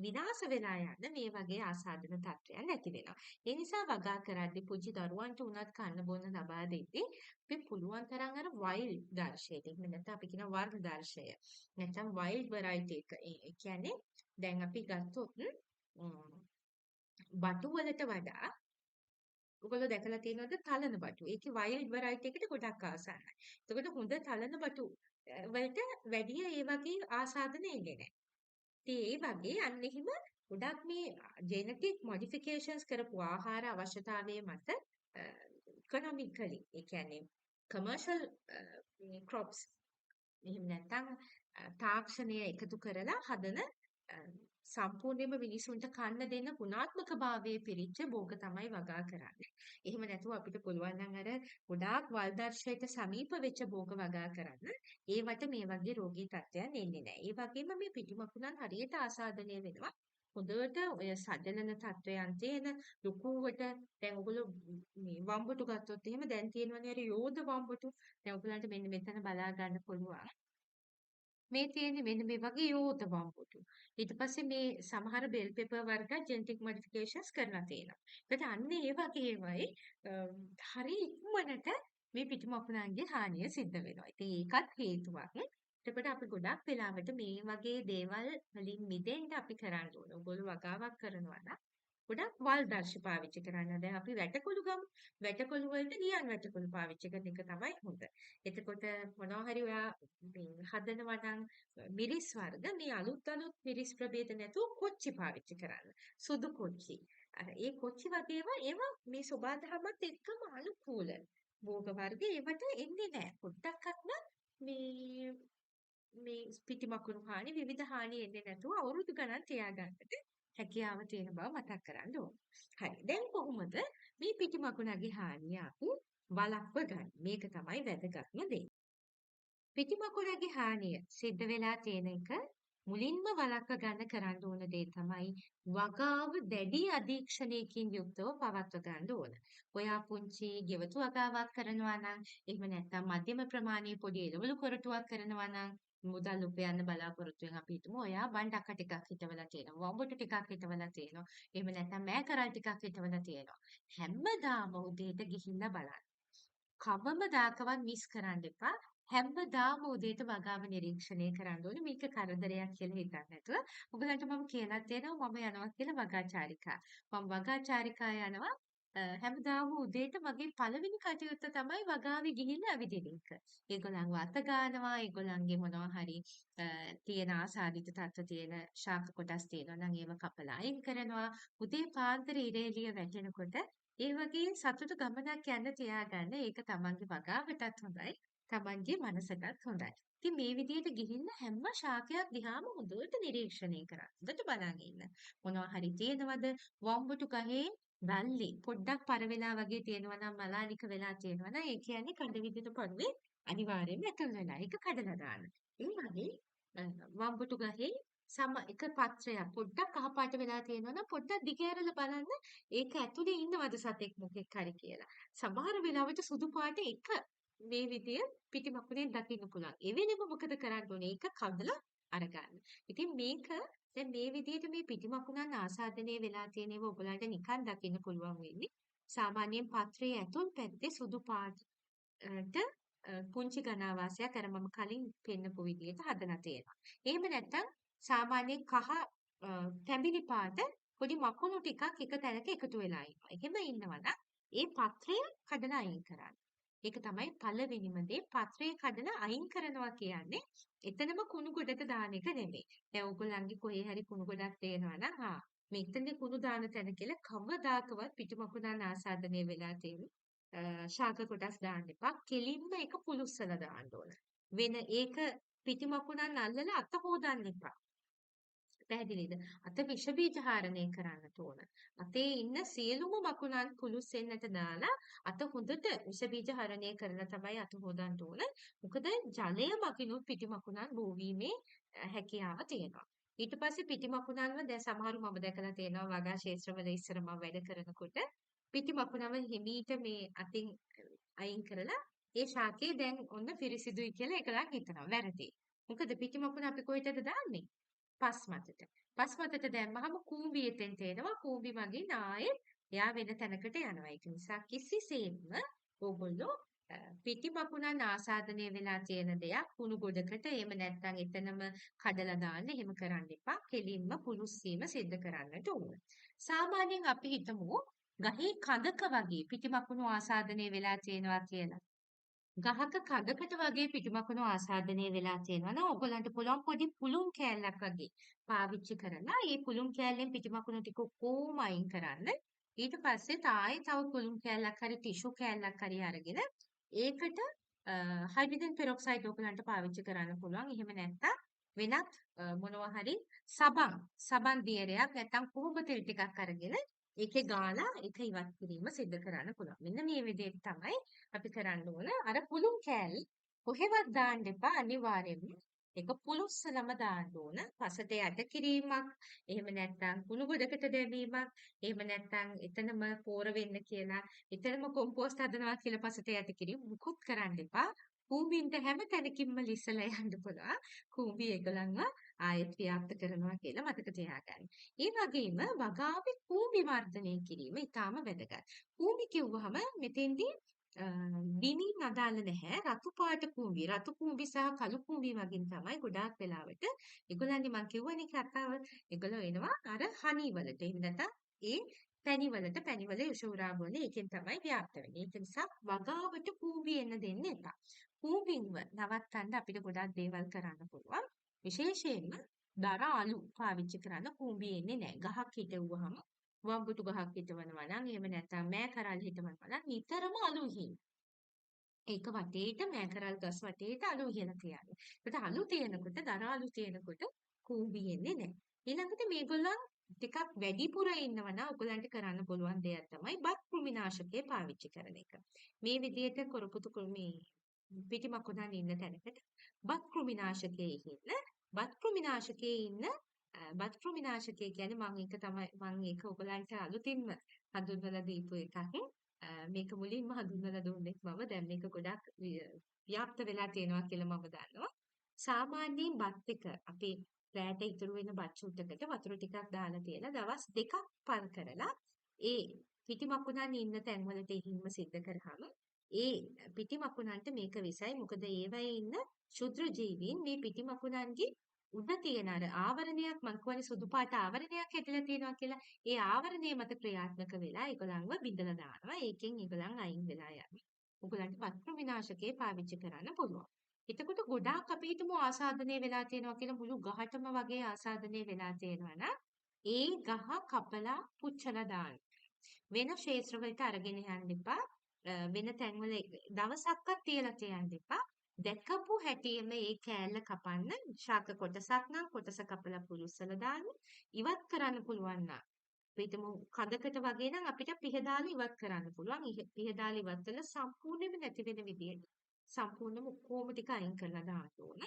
විනාශ වෙලා යන මේ වගේ ආසාදන තත්ත්වයන් ඇති වෙනවා. ඒ නිසා වගා කරද්දී පුංචි දරුවන්ට උනත් කන්න බොන්න ලබා දෙද්දී අපි පුළුවන් තරම් අර වයිල්ඩ් දර්ශයට එහෙම නැත්නම් අපි කියන වර්ග දර්ශය නැත්නම් වයිල්ඩ් වෙරයිටි එක ඒ කියන්නේ දැන් අපි ගත්තොත් බටු වලට වඩා ඔයගොල්ලෝ දැකලා තියෙනවද තලන බටු? ඒකේ වයිල්ඩ් වෙරයිටි එකට ගොඩක් ආසන්නයි. එතකොට හොඳ තලන බටු වලට වැඩිය ඒ වගේ ආසාදන එන්නේ නැහැ. ඉතින් ඒ වගේ අන්න එහෙම ගොඩක් මේ ජෙනටික් මොඩිෆිකේෂන්ස් කරපු ආහාර අවශ්‍යතාවයේ මත ඉකොනොමිකලි ඒ කියන්නේ කමර්ෂල් ක්‍රොප්ස් එහෙම නැත්නම් තාක්ෂණය එකතු කරලා හදන අ සම්පූර්ණයෙන්ම මිනිසුන්ට කන්න දෙන්න ගුණාත්මක භාවයේ පිරිච්ච භෝග තමයි වගා කරන්නේ. එහෙම නැතුව අපිට පුළුවන් නම් අර ගොඩාක් වල්දර්ශයට සමීප වෙච්ච භෝග වගා කරන්න. ඒවට මේ වගේ රෝගී තත්ත්වයන් එන්නේ නැහැ. ඒ වගේම මේ පිටිමකුණන් හරියට ආසාදනය වෙනවා. හොඳට ඔය සජනන තත්ත්වයන් තියෙන ලොකුවට දැන් ඔයගොල්ලෝ මේ වම්බුටු ගත්තොත් එහෙම දැන් තියෙනවනේ අර යෝධ වම්බුටු. දැන් ඔයගලන්ට මෙන්න මෙතන බලා ගන්න පුළුවන්. මේ තියෙන්නේ මෙන්න මේ වගේ යෝධ වම්බුතු. ඊට පස්සේ මේ සමහර බෙල් පෙපර් වර්ග ජෙනටික් මොඩිෆිකේෂන්ස් කරලා තියෙනවා. ඒකට අන්න ඒ වගේ ඒවායි හරි ඉක්මනට මේ පිටු මකුණන්ගේ හානිය සිද්ධ වෙනවා. ඉතින් ඒකත් හේතුවක්. එතකොට අපි ගොඩක් වෙලාවට මේ වගේ දේවල් වලින් මිදෙන්න අපි කරන්න ඕන. ඔයගොල්ලෝ වගාවක් කරනවා නම් ගොඩක් වල් දර්ශ පාවිච්චි කරන්න. දැන් අපි වැටකොළු ගමු. වැටකොළු වලට ගියන් වැටකොළු පාවිච්චි කරන එක තමයි හොඳ. එතකොට මොනවා හරි ඔයා මේ හදනවා නම් මිරිස් වර්ග මේ අලුත් මිරිස් ප්‍රභේද නැතුව කොච්චි පාවිච්චි කරන්න. සුදු කොච්චි. අර ඒ කොච්චි වගේ ඒවා මේ සබාධමත් එක්කම අනුකූල. භෝග වර්ග ඒවට එන්නේ නැහැ. පොඩ්ඩක්වත් මේ මේ පිටි මකුණු හානි විවිධ හානි එන්නේ නැතුව අවුරුදු ගණන් තියාගන්නට හැකියාව තියෙන බව මතක් කරගන්න ඕන. හරි. දැන් කොහොමද මේ පිටි මකුණගේ හානිය අපි වළක්ව ගන්න? මේක තමයි වැදගත්ම දේ. පිටි මකුණගේ හානිය සිද්ධ වෙලා තියෙන එක මුලින්ම වළක්ව ගන්න කරන්න ඕන දේ තමයි වගාව දැඩි අධීක්ෂණයකින් යුක්තව පවත්ව ගන්න ඕන. ඔයා පුංචි ගෙවතු වගාවක් කරනවා නම් එහෙම නැත්නම් මධ්‍යම ප්‍රමාණයේ පොඩි එළවලු කොරටුවක් කරනවා නම් මුදල් උපයන්න බලාපොරොත්තු වෙන අපි හිතමු ඔයා බණ්ඩක්ක ටිකක් හිටවලා තියෙනවා වඹුටු ටිකක් හිටවලා තියෙනවා එහෙම නැත්නම් මෑකරල් ටිකක් හිටවලා තියෙනවා හැමදාම උදේට ගිහිල්ලා බලන්න කවමදාකවත් මිස් කරන්න එපා හැමදාම උදේට වගාව නිරීක්ෂණය කරන්න ඕනේ මේක කරදරයක් කියලා හිතන්න නැතුව ඔයගලන්ට මම කියලා තියෙනවා මම යනවා කියලා වගාචාරිකා මම වගාචාරිකා යනවා හැමදාම උදේට මගේ පළවෙනි කටයුත්ත තමයි වගාවේ ගිහිල්ලා ඇවිදින එක. ඒගොල්ලන්ව අත ගන්නවා, ඒගොල්ලන්ගේ මොනවා හරි තියෙන ආසාදිත තත්ත්ව තියෙන ශාක කොටස් තියෙනවා නම් ඒව කපලා අයින් කරනවා. උදේ පාන්දර ඉර එළිය වැටෙනකොට ඒ වගේ සතුටු ගමනක් යන්න තියාගන්න. ඒක තමන්ගේ වගාවටත් හොඳයි. තමන්ගේ මනසටත් හොඳයි. ඉතින් මේ විදිහට ගිහිල්ලා හැම ශාකයක් දිහාම හොඳට නිරීක්ෂණය කරන්න. හොඳට බලන් ඉන්න. මොනවා හරි තියෙනවද? වම්බුටු ගහේ රල්ලි පොඩ්ඩක් පර වෙලා වගේ තියෙනවා නම් මලානික වෙලා තියෙනවා නම් ඒ කියන්නේ කඩ විදිහට පඩුවේ අනිවාර්යයෙන්ම ඇතුල් වෙලා ඒක කඩලා දාන්න. ඒ වගේ වම්බුටු ගහේ එක පත්‍රයක් පොඩ්ඩක් කහපාට වෙලා තියෙනවා නම් පොඩ්ඩක් දිගහැරලා බලන්න ඒක ඇතුලේ ඉන්නවද සතෙක් මොකෙක් හරි කියලා. සමහර වෙලාවට සුදු පාට එක මේ විදිය පිටි මකුණෙන් දකින්න පුළුවන්. ඒ වෙලෙම මොකද කරන්න ඕනේ? ඒක කඩලා අරගන්න. ඉතින් මේක දැන් මේ විදිහට මේ පිටි මකුණන් ආසාදනය වෙලා තියෙන ඒවා ඔයගලන්ට නිකන් දකින්න පුළුවන් වෙන්නේ. සාමාන්‍යයෙන් පත්‍රයේ ඇතුල් පැත්තේ සුදු පාටට පුංචි ගණාවාසයක් අර මම කලින් පෙන්නපු විදිහට හදලා තියෙනවා. එහෙම නැත්නම් සාමාන්‍යයෙන් කහ තැඹිලි පාට පොඩි මකුණු ටිකක් එක තැනක එකතු වෙලා ඉන්නවා. එහෙම ඉන්නවනම් ඒ පත්‍රය කඩලා අයින් කරන්න. ඒක තමයි පළවෙනිම දේ පත්‍රය කඩලා අයින් කරනවා කියන්නේ එතනම කුණු ගොඩට දාන එක නෙමෙයි. දැන් ඕගොල්ලන්ගේ කොහේ හරි කුණු ගොඩක් තේනවා නම් මෙතනදී කුණු දාන තැන කියලා කවදාකවත් පිටුමකුණන් ආසාදනය වෙලා තියෙන ශාක කොටස් දාන්න එපා. කෙලින්ම ඒක පුලුස්සලා දාන්න ඕන. වෙන ඒක පිටුමකුණන් අල්ලලා අත හොදන්න එපා. පැහැදිලිද? අත විෂ බීජ හාරණය කරන්නට ඕන. අතේ ඉන්න සියලුම මකුණන් කුළුස්සෙන්නට දාලා අත හොඳට විෂ බීජ හරණය කරලා තමයි අත හොදන්න ඕන. මොකද ජලය මකිනුත් පිටි මකුණන් බෝවීමේ හැකියාව තියෙනවා. ඊට පස්සේ පිටි මකුණන්ව දැන් සමහරු මම දැකලා තියෙනවා වගා ශාස්ත්‍රවල ඉස්සර මම වැඩ කරනකොට පිටි මකුණව හිමීට මේ අතින් අයින් කරලා ඒ ශාකේ දැන් ඔන්න පිරිසිදුයි කියලා එකලක් හිතනවා. වැරදි. මොකද පිටි මකුණ අපි කොහෙටද දාන්නේ? පස් මතට. පස් මතට දැම්මහම කූඹි එතෙන්ට එනවා. කූඹි මගින් ආයෙත් එයා වෙන තැනකට යනවා. ඒක නිසා කිසිසේත්ම ඕගොල්ලෝ පිටි මකුණන් ආසාදනය වෙලා තියෙන දෙයක් කුණු ගොඩකට එහෙම නැත්නම් එතනම කඩලා දාන්න එහෙම කරන්න එපා. කෙලින්ම පුලුස්සීම සිද්ධ කරන්නට ඕන. සාමාන්‍යයෙන් අපි හිතමු ගහේ කඳක වගේ පිටි මකුණු ආසාදනය වෙලා තියෙනවා කියලා. ගහක කඩකට වගේ පිටුමකුණු ආසාදනය වෙලා තියෙනවා නම් ඔයගලන්ට පුළුවන් පොඩි පුළුන් කෑල්ලක් වගේ පාවිච්චි කරලා ඒ පුළුන් කෑල්ලෙන් පිටුමකුණු ටික කොහොම අයින් කරන්න ඊට පස්සේ තායි තව පුළුන් කෑල්ලක් හරි ටිෂු කෑල්ලක් හරි අරගෙන ඒකට හයිඩ්‍රජන් පෙරොක්සයිඩ් ඔයගලන්ට පාවිච්චි කරන්න පුළුවන් එහෙම නැත්නම් වෙනත් මොනවා හරි සබන් දියරයක් නැත්නම් කුහුඹ තෙල් ටිකක් අරගෙන ඒකේ ගාලා ඒක ඉවත් කිරීම සිදු කරන්න පුළුවන්. මෙන්න මේ විදිහට තමයි අපි කරන්න ඕන. අර පුළුන් කෑල්ල කොහෙවත් දාන්න එපා අනිවාර්යයෙන්ම. ඒක පුළුස්සලම දාන්න ඕන. පසට යට කිරීමක්, එහෙම නැත්නම් කුණු ගොඩකට දැමීමක්, එහෙම නැත්නම් එතනම පෝර වෙන්න කියලා, එතනම කොම්පෝස්ට් හදනවා කියලා පසට යට කිරීම මුකුත් කරන්න එපා. කූඹින්ට හැම තැනකින්ම ලිස්සලා යන්න පුළුවන්. කූඹි ඒගොල්ලන්ව ආයෙත් ව්‍යාප්ත කරනවා කියලා මතක තියාගන්න. ඒ වගේම වගාවේ කූඹි වර්ධනය කිරීම ඉතාම වැදගත්. කූඹි කිව්වහම මෙතෙන්දී දිනින් අදාළ නැහැ. රතු පාට කූඹි, රතු කූඹි සහ කළු කූඹි වගේ තමයි ගොඩාක් වෙලාවට ඒගොල්ලන්ගේ මම කියවනේ කතාව. ඒගොල්ලෝ එනවා අර හනි වලට. එහෙම නැත්නම් ඒ පැණිවල යශෝරා වල ඒකෙන් තමයි ව්‍යාප්ත වෙන්නේ. ඒක නිසා වගාවට කූඹි එන්න දෙන්න එපා. කූඹින්ව නවත්තන්න අපිට ගොඩක් දේවල් කරන්න පුළුවන්. විශේෂයෙන්ම දර අලු පාවිච්චි කරන්න කූඹි එන්නේ නැහැ. ගහක් හිටවුවහම වම්බුතු ගහක් හිටවනවා නම් එහෙම නැත්නම් මෑ කරල් හිටවනවා නම් නිතරම අලු හිල්. ඒක වටේට මෑ කරල් ගස් වටේට අලු ඉහලා තියන්නේ. ඒකට අලු තියෙනකොට දර අලු තියෙනකොට කූඹි එන්නේ නැහැ. ඊළඟට මේගොල්ලන් ටිකක් වැඩිපුර ඉන්නවා නම් ඔයගලන්ට කරන්න පුළුවන් දෙයක් තමයි බත් කෘමිනාශකය පාවිච්චි කරන එක. මේ විදිහට කොරපුතු කෘමි පිටි මකුණන් ඉන්න තැනකට බත් කෘමිනාශකයේ ඉන්න බත් කෘමිනාශකයේ ඉන්න බත් කෘමිනාශකය කියන්නේ මම ඒක ඔයගලන්ට අලුතින්ම හඳුන්වලා දීපු එකක්. මේක මුලින්ම හඳුන්වලා දුන්නේ මම. දැන් මේක ගොඩක් ව්‍යාප්ත වෙලා තියෙනවා කියලා මම දන්නවා. සාමාන්‍යයෙන් බත් එක අපි රෑට ඉතුරු වෙන බත් චුට්ටකට වතුර ටිකක් දාලා තියලා දවස් දෙකක් පල් කරලා ඒ පිටි මකුණන් ඉන්න තැන්වලට එහිම සිද්ධ කරාම ඒ පිටි මකුණන්ට මේක විසයි. මොකද ඒවයේ ඉන්න ක්ෂුද්‍ර ජීවීන් මේ පිටි මකුණන්ගේ උඩ තියෙන අර ආවරණයක් මං කියන්නේ සුදු පාට ආවරණයක් හැදලා තියෙනවා කියලා. ඒ ආවරණය මත ක්‍රියාත්මක වෙලා ඒගොල්ලන්ව බිඳලා දානවා. ඒකෙන් ඒගොල්ලන් අයින් වෙලා යනවා. ඔයගලන්ට වස්ත්‍ර විනාශකේ පාවිච්චි කරන්න පුළුවන්. එතකොට ගොඩාක් අපි හිතමු ආසාදනය වෙලා තියෙනවා කියලා මුළු ගහටම වගේ ආසාදනය වෙලා තියෙනවා නම් ඒ ගහ කපලා පුච්චලා දාන්න. වෙන ක්ෂේත්‍ර වලට අරගෙන යන්න එපා. වෙන තැන්වල දවසක්වත් තියලා තියන්න එපා. දැකපු හැටියෙම ඒ කෑල්ල කපන්න. ශාක කොටසක් නම් කොටස කපලා පුරුස්සලා දාන්න. ඉවත් කරන්න පුළුවන් නම් පිටමු කඳකට වගේ නම් අපිට පිහදාලා ඉවත් කරන්න පුළුවන්. පිහදාලා ඉවත් කළා සම්පූර්ණයෙන්ම නැති වෙන විදියට සම්පූර්ණයෙන්ම කොහොම ටික අයින් කරලා දාන්න ඕන.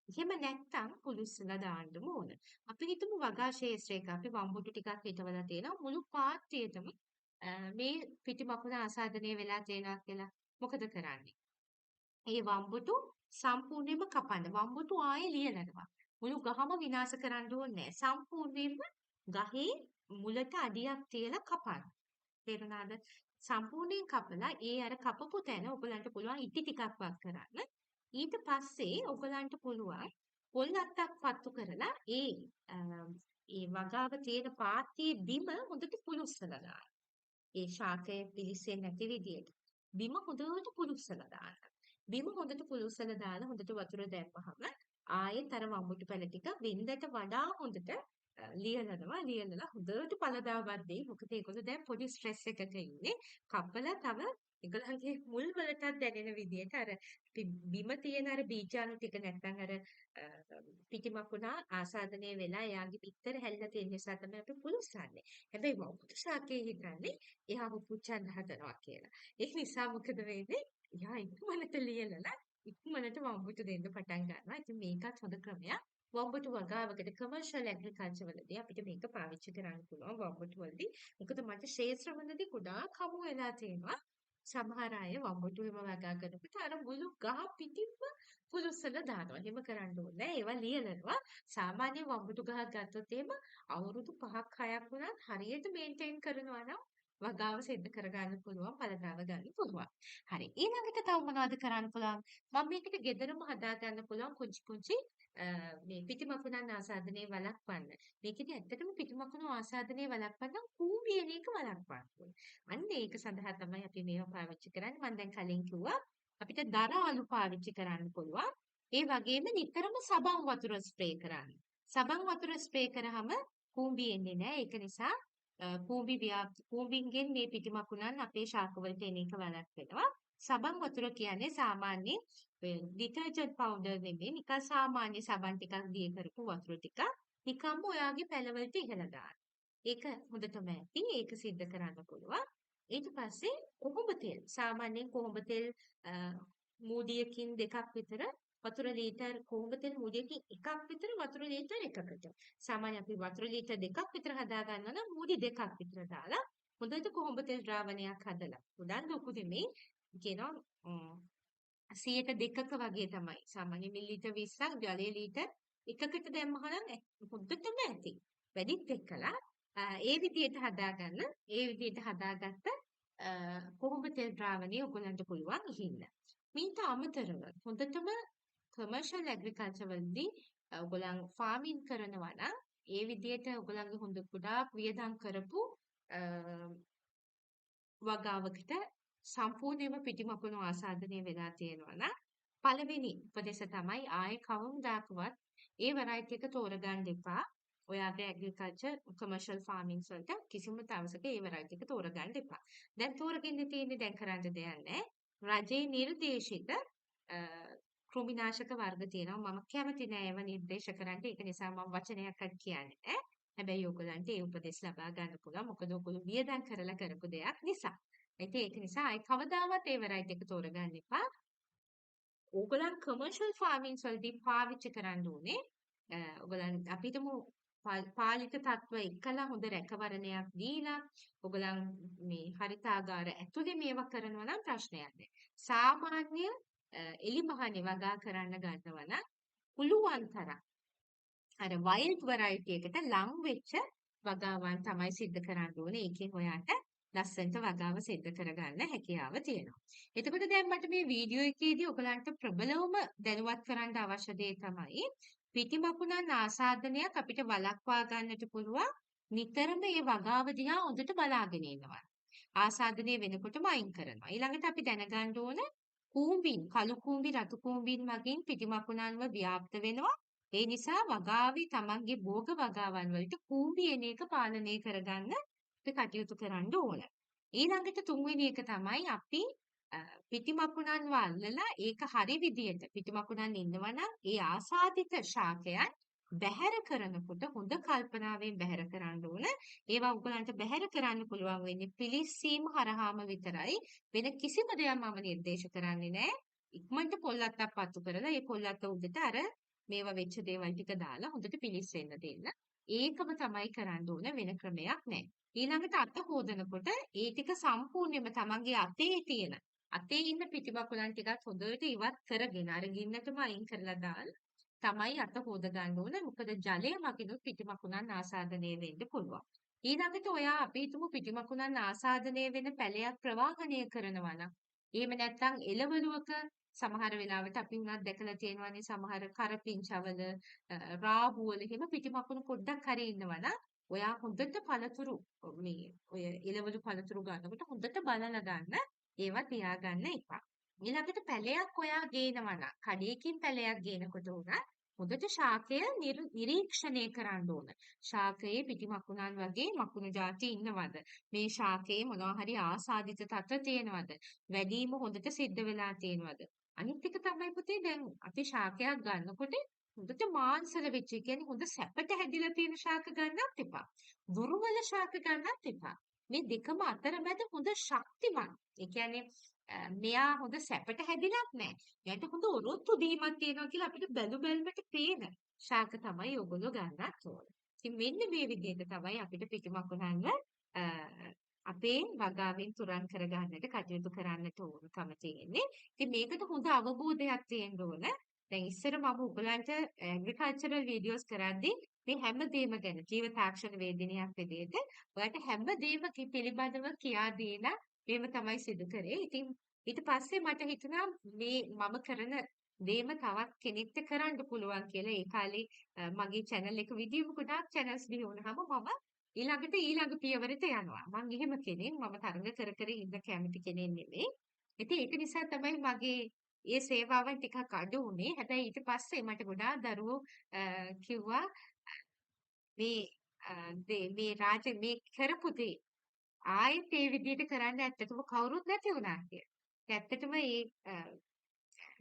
එහෙම නැත්නම් පුරුස්සලා දාන්න ඕන. අපි හිතමු වගා ශේෂ්ත්‍රයක අපි වම්බුටු ටිකක් හිටවලා තියෙනවා මුළු පාත්‍යයටම මේ පිටි මකුණ ආසාදනය වෙලා තියෙනවා කියලා. මොකද කරන්නේ? ඒ වම්බුටු සම්පූර්ණයෙන්ම කපන්න. වම්බුටු ආයේ ලියලනවා. මුළු ගහම විනාශ කරන්න ඕනේ නැහැ. සම්පූර්ණයෙන්ම ගහේ මුලට අඩියක් තියලා කපන්න. තේරුණාද? සම්පූර්ණයෙන් කපලා ඒ අර කපපු තැන ඔයගලන්ට පුළුවන් ඉටි ටිකක් වත් කරන්න. ඊට පස්සේ ඔයගලන්ට පුළුවන් පොල් අත්තක් පත්තු කරලා ඒ වගාව තියෙන පාත්තියේ බිම හොඳට පුලුස්සලා දාන්න. ඒ ශාකය පිලිසෙන්නේ නැති විදියට බිම හොඳට පුලුස්සලා දාන්න. බිම හොඳට පුලුස්සලා දාලා හොඳට වතුර දැම්මහම ආයෙත් අර වම්බුටු පැල ටික වෙනදට වඩා හොඳට ලියලනවා හොඳට පළදාවත් දෙයි. මොකද ඒගොල්ලෝ දැන් පොඩි ස්ට්‍රෙස් එකක ඉන්නේ. කපලා තව ඒගොල්ලන්ගේ මුල් වලටත් දැනෙන විදියට අර බිම තියෙන අර බීජාණු ටික නැත්නම් අර පිටිමකුණා ආසාදනය වෙලා එයාගේ පිටතර හැලිලා තියෙන නිසා තමයි අපි පුලුස්සන්නේ. හැබැයි වම්බුටු ශාකයේ හිතන්නේ එයාව පුච්චන්න හදනවා කියලා. ඒ නිසා මොකද වෙන්නේ? එයා ඉක්මනට ලියලලා ඉක්මනට වම්බුටු දෙන්න පටන් ගන්නවා. ඉතින් මේකත් හොඳ ක්‍රමයක්. වම්බුටු වගාවකට කමර්ෂල් ඇග්‍රිකල්චර් වලදී අපිට මේක පාවිච්චි කරන්න පුළුවන් වම්බුටු වලදී. මොකද මට ක්ෂේත්‍රවලදී ගොඩාක් හමු වෙලා තියෙනවා. සමහර අය වම්බුටු එහෙම වගා කරනකොට අර මුළු ගහ පිටින්ම පුරුස්සලා දානවා. එහෙම කරන්න ඕනේ නෑ. ඒවා ලියලනවා. සාමාන්‍ය වම්බුටු ගහක් ගත්තොත් එහෙම අවුරුදු 5ක් 6ක් වුණත් හරියට මේන්ටේන් කරනවා නම් වගාව සිද්ධ කරගන්න පුළුවන්, පළදාව ගන්න පුළුවන්. හරි. ඊළඟට තව මොනවද කරන්න පුළුවන්? මම මේකට ගෙදරම හදා ගන්න පුළුවන් පුංචි මේ පිටිමකුණන් ආසාදනයේ වළක්වන්න. මේකෙදි ඇත්තටම පිටිමකුණු ආසාදනයේ වළක්වන්න කූඹියන එක වළක්වන්න ඕනේ. අන්න ඒක සඳහා තමයි අපි මේවා පාවිච්චි කරන්නේ. මම දැන් කලින් කිව්වා අපිට දර අලු පාවිච්චි කරන්න පුළුවන්. ඒ වගේම නිතරම සබන් වතුර ස්ප්‍රේ කරන්න. සබන් වතුර ස්ප්‍රේ කරාම කූඹි එන්නේ නැහැ. ඒක නිසා කූඹින්ගෙන් මේ පිටිමකුණන් අපේ ශාකවලට එන එක වැළැක්වෙනවා. සබන් වතුර කියන්නේ සාමාන්‍යයෙන් ඔය ඩිටර්ජන්ට් පවුඩර් නෙමෙයි නිකන් සාමාන්‍ය සබන් ටිකක් දිය කරපු වතුර ටික නිකම්ම ඔයාගේ පැලවලට ඉහළ දාන්න. ඒක හොඳටම ඇති. ඒක සිද්ධ කරන්න පුළුවන්. ඊට පස්සේ කොහොඹ තෙල් සාමාන්‍යයෙන් කොහොඹ තෙල් මූඩියකින් දෙකක් විතර වතුර ලීටර් කොහොඹ තෙල් මූඩියකින් එකක් විතර වතුර ලීටර් එකකට. සාමාන්‍ය අපි වතුර ලීටර් දෙකක් විතර හදා ගන්නවා නම් මූඩි දෙකක් විතර දාලා හොඳට කොහොඹ තෙල් ද්‍රාවණයක් හදලා. උඩන් ලොකු නෙමෙයි කියනවා 100ක 2ක වගේ තමයි. සාමාන්‍ය මිලිලීටර් 20ක් ජලය ලීටර් එකකට දැම්මහම හොඳටම ඇති. වැඩිත් එක්කලා ඒ විදිහට හදාගන්න. ඒ විදිහට හදාගත්ත කොහොඹ තෙල් ද්‍රාවණය ඔයගලන්ට පුළුවන් ඉහින්න. මීට අමතරව හොඳටම කමර්ෂල් ඇග්‍රිකල්චර් වලදී ඔයගලන් ෆාමින් කරනවා නම් ඒ විදිහට ඔයගලන්ගේ හොඳ ගොඩාක් වියදම් කරපු වගාවකට සම්පූර්ණයෙන්ම පිටිමකුණු ආසාදනය වෙලා තියෙනවා නම් පළවෙනි උපදේශ තමයි ආයේ කවුරුදාකවත් ඒ වෙරයිටි එක තෝරගන්න එපා. ඔයාගේ ඇග්‍රිකල්චර් කමර්ෂල් ෆාමින්ග්ස් වලට කිසිම දවසක ඒ වෙරයිටි එක තෝරගන්න එපා. දැන් තෝරගෙන තියෙන්නේ දැන් කරන්න දෙයක් නැහැ. රජයේ නිර්දේශිත කෘමිනාශක වර්ග තියෙනවා. මම කැමති නෑ ඒවා නිර්දේශ කරන්න. ඒක නිසා මම වචනයක්වත් කියන්නේ නෑ. හැබැයි ඔයගලන්ට ඒ උපදෙස් ලබා ගන්න පුළුවන්. මොකද ඔයගොල්ලෝ වියදම් කරලා කරපු දෙයක් නිසා. ඉතින් ඒක නිසා අය කවදාවත් ඒ වෙරයිටි එක තෝරගන්න එපා. ඕගොල්ලන් කමර්ෂල් ෆාමින්ග්ස් වලදී පාවිච්චි කරන්න ඕනේ. ඔයගොල්ලන් අපිටම පාලිත තත්ත්ව එක්කලා හොඳ රැකවරණයක් දීලා ඔයගොල්ලන් මේ හරිතාගාර ඇතුලේ මේවා කරනවා නම් ප්‍රශ්නයක් නැහැ. සාමාන්‍ය එලිමහනේ වගා කරන්න ගන්නවා නම් පුළුවන් තරම් අර වයිල්ඩ් වෙරයිටි එකට ලං වෙච්ච වගාවන් තමයි සිද්ධ කරන්න ඕනේ. ඒකෙන් ඔයාට ලස්සනට වගාව සිද්ධ කරගන්න හැකියාව තියෙනවා. එතකොට දැන් මට මේ වීඩියෝ එකේදී ඔයගලන්ට ප්‍රබලවම දැනුවත් කරන්න අවශ්‍ය දේ තමයි පිටිමකුණන් ආසාදනයක් අපිට වළක්වා ගන්නට පුළුවන් නිතරම මේ වගාව දිහා හොඳට බලාගෙන ඉන්නවා. ආසාදනය වෙනකොටම අයින් කරනවා. ඊළඟට අපි දැනගන්න ඕන කූඹින් කළු කූඹි රතු කූඹින් වගේ පිටිමකුණන්ව ව්‍යාප්ත වෙනවා. ඒ නිසා වගාවේ තමන්ගේ භෝග වගාවන් වලට කූඹි එන එක පාලනය කරගන්න අපි කටයුතු කරන්න ඕන. ඊළඟට තුන්වෙනි එක තමයි අපි පිටිමකුණන් වල්ලලා ඒක හරි විදියට පිටිමකුණන් ඉන්නවනම් ඒ ආසාදිත ශාකයන් බැහැර කරනකොට හොඳ කල්පනාවෙන් බැහැර කරන්න ඕන. ඒවා උගලන්ට බැහැර කරන්න පුළුවන් වෙන්නේ පිලිස්සීම හරහාම විතරයි. වෙන කිසිම දෙයක් මම නිර්දේශ කරන්නේ නැහැ. ඉක්මනට පොල්ලත්තක් පත්තු කරලා ඒ පොල්ලත්ත උඩට අර මේවා වෙච්ච දේවල් ටික දාලා හොඳට පිලිස්සෙන්න දෙන්න. ඒකම තමයි කරන්න ඕන වෙන ක්‍රමයක් නැහැ. ඊළඟට අත හොදනකොට ඒ ටික සම්පූර්ණයෙන්ම තමන්ගේ අතේ ඉන්න පිටිබකුලන් ටිකත් හොඳට ඉවත් කරගෙන අර ගින්නටම අයින් කරලා දාලා තමයි අත හොද ගන්න ඕන. මොකද ජලය මගිනුත් පිටිමකුණන් ආසාදනය වෙන්න පුළුවන්. ඊළඟට ඔයා අපි හිතමු පිටිමකුණන් ආසාදනය වෙන පැලයක් ප්‍රවාහනය කරනවා නම් එහෙම නැත්නම් එළවලුවක සමහර වෙලාවට අපි උනත් දැකලා තියෙනවානේ සමහර කරපිංචවල රාහුවල එහෙම පිටිමකුණු පොඩ්ඩක් හරි ඉන්නවනම් ඔයා හොඳට පළතුරු මේ ඔය එළවලු පළතුරු ගන්නකොට හොඳට බලලා ගන්න ඒවා තියාගන්න එපා. ඊළඟට පැලයක් ඔයා ගේනවා නම් කඩේකින් පැලයක් ගේනකොට උනත් හොඳට ශාකය නිරීක්ෂණය කරන්න ඕන. ශාකයේ පිටිමකුණන් වගේ මකුණු ಜಾති ඉන්නවද? මේ ශාකයේ මොනවා හරි ආසාදිත තත්ත්ව තියෙනවද? වැඩිම හොඳට සිද්ධ වෙලා තියෙනවද? අනිත් එක තමයි පුතේ දැන් අපි ශාකයක් ගන්නකොට හොඳට මාංශල වෙච්ච කියන්නේ හොඳ සැපට හැදිලා තියෙන ශාක ගන්නත් එපා. දුර්වල ශාක ගන්නත් එපා. මේ දෙකම අතරමැද හොඳ ශක්තිමත්. ඒ කියන්නේ මෙයා හොඳ සැපට හැදිලත් නැහැ. එයාට හොඳ ඔරොත්තු දීමක් තියෙනවා කියලා අපිට බැලු බැලමට පේන ශාක තමයි ඔයගොල්ලෝ ගන්නත් ඕන. ඉතින් මෙන්න මේ විදිහට තමයි අපිට පිටිමකුණන්ව අපේ වගාවෙන් තුරන් කර ගන්නට කටයුතු කරන්නට ඕනකම තියෙන්නේ. ඉතින් මේකට හොඳ අවබෝධයක් තියෙන්න ඕන. දැන් ඉස්සර මම ඔයගලන්ට ඇග්‍රිකල්චරල් වීඩියෝස් කරද්දී මේ හැමදේම ගැන ජීව තාක්ෂණ වේදිනියක් විදිහට ඔයාලට හැමදේම පිළිබඳව කියා දීලා මේව තමයි සිදු කරේ. ඉතින් ඊට පස්සේ මට හිතුණා මේ මම කරන දේම තවත් කෙනෙක්ට කරන්න පුළුවන් කියලා. ඒ කාලේ මගේ channel එක විදිහම ගොඩාක් channels බිහි වුණාම මම ඊළඟ පියවරට යනවා. මම එහෙම කෙනෙක්. මම තරඟ කර කර ඉන්න කැමති කෙනෙක් නෙමෙයි. ඉතින් ඒක නිසා තමයි මගේ ඒ සේවාවන් ටිකක් අඩු වුණේ. හැබැයි ඊට පස්සේ මට ගොඩාක් දරුවෝ කිව්වා මේ මේ මේ කරපු දේ ආයෙත් ඒ විදිහට කරන්න ඇත්තටම කවුරුත් නැති වුණා කියලා. ඇත්තටම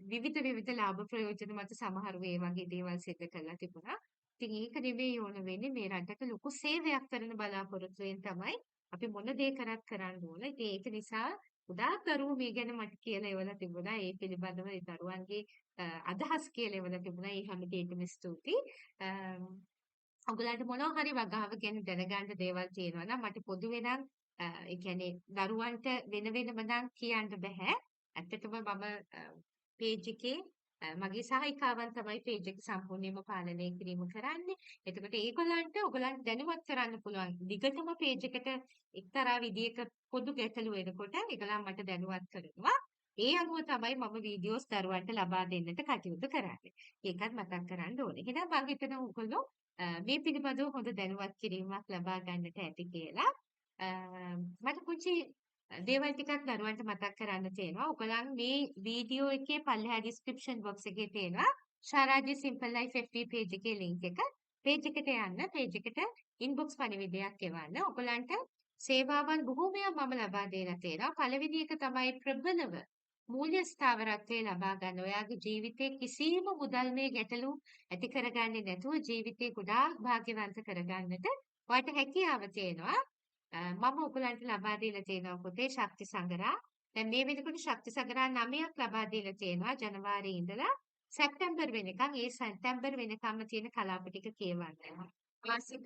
විවිධ ලාභ ප්‍රයෝජන මත සමහරව ඒ වගේ දේවල් සිදු කරලා තිබුණා. ඉතින් ඒක නෙවෙයි ඕන වෙන්නේ මේ රටට ලොකු සේවයක් කරන බලාපොරොත්තුවෙන් තමයි අපි මොන දේ කරත් කරන්න ඕන. ඉතින් ඒක නිසා ගොඩාක් දරුවෝ මේ ගැන මට කියලා එවලා තිබුණා. ඒ පිළිබඳව ඒ දරුවන්ගේ අදහස් කියලා එවලා තිබුණා. ඒ හැම දෙයකම ස්තුතියි. ඔයගලන්ට මොනවා හරි වගාව ගැන දැනගන්න දේවල් තියෙනවා නම් මට පොදුවේ නම් ඒ කියන්නේ දරුවන්ට වෙනම නම් කියන්න බෑ. ඇත්තටම මම පේජ් එකේ මගේ සහායිකාවන් තමයි පේජ් එක සම්පූර්ණයෙන්ම පාලනය කිරීම කරන්නේ. එතකොට ඔයගලන්ට දැනුවත් කරන්න පුළුවන්. දිගටම පේජ් එකට එක්තරා විදියක පොදු ගැටලු එනකොට ඒගොල්ලන් මට දැනුවත් කරනවා. ඒ අනුව තමයි මම වීඩියෝස් දරුවන්ට ලබා දෙන්නට කටයුතු කරන්නේ. ඒකත් මතක් කරන්න ඕනේ. එහෙනම් මම හිතනවා ඔයගොල්ලෝ මේ පිළිබඳව හොඳ දැනුවත් කිරීමක් ලබා ගන්නට ඇති කියලා. මට පුංචි දේවල් ටිකක් දරුවන්ට මතක් කරන්න තියෙනවා. ඔයගොල්ලන් මේ වීඩියෝ එකේ පල්ලෙහා ඩිස්ක්‍රිප්ෂන් බොක්ස් එකේ තියෙනවා ශාරාජි සිම්පල් ලයිෆ් FB පේජ් එකේ link එක. පේජ් එකට යන්න, පේජ් එකට ඉන්බොක්ස් පණිවිඩයක් එවන්න. ඔයගොල්ලන්ට සේවාවන් බොහෝමයක් මම ලබා දීලා තියෙනවා. පළවෙනි එක තමයි ප්‍රබලව මූල්‍ය ස්ථාවරත්වය ලබා ගන්න. ඔයාගේ ජීවිතේ කිසිම මුදල්මය ගැටලු ඇති කරගන්නේ නැතුව ජීවිතේ ගොඩාක් භාග්‍යවන්ත කරගන්නට ඔයාට හැකියාව තියෙනවා. මම ඔයගලන්ට ලබා දීලා තියෙනවා පොතේ ශක්ති සංගරා. දැන් මේ වෙනකොට ශක්ති සංගරා 9ක් ලබා දීලා තියෙනවා ජනවාරි ඉඳලා සැප්තැම්බර් වෙනකන්. ඒ සැප්තැම්බර් වෙනකම්ම තියෙන කලාප ටික කියවන්න. මාසික